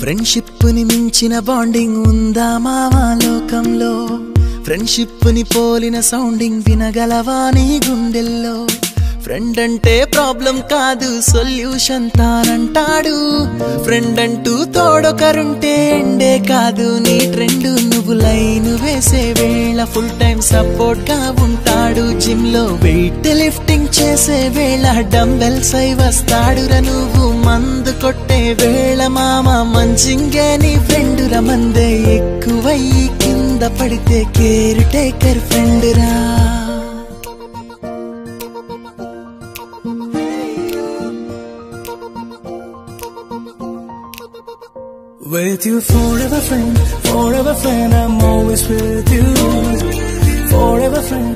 Friendship ని మించిన bonding ఉందా మావా లోకంలో ఫ్రెండ్షిప్ ని పోలిన సౌండింగ్ వినగలవా నీ గుండెల్లో ఫ్రెండ్ అంటే ప్రాబ్లం కాదు సొల్యూషన్ తానంటాడు ఫ్రెండ్ అంటూ తోడొకరుంటే ఎండే కాదు నీ ట్రెండ్ నువ్వు లైన్ వేసే వేళ ఫుల్ టైం సపోర్ట్ గా ఉంటాడు జిమ్ లో వెయిట్ లిఫ్టింగ్ చేసే వేళ డంబెల్స్ అయి వస్తాడురా నువ్వు మందు కొట్టే వేళ మామ మంచింగే నీ ఫ్రెండ్ రా మందే ఎక్కువయ్యి కింద పడితే కేర్ టేకర్ ఫ్రెండ్ రా With you forever friend, I'm always with you. Forever friend,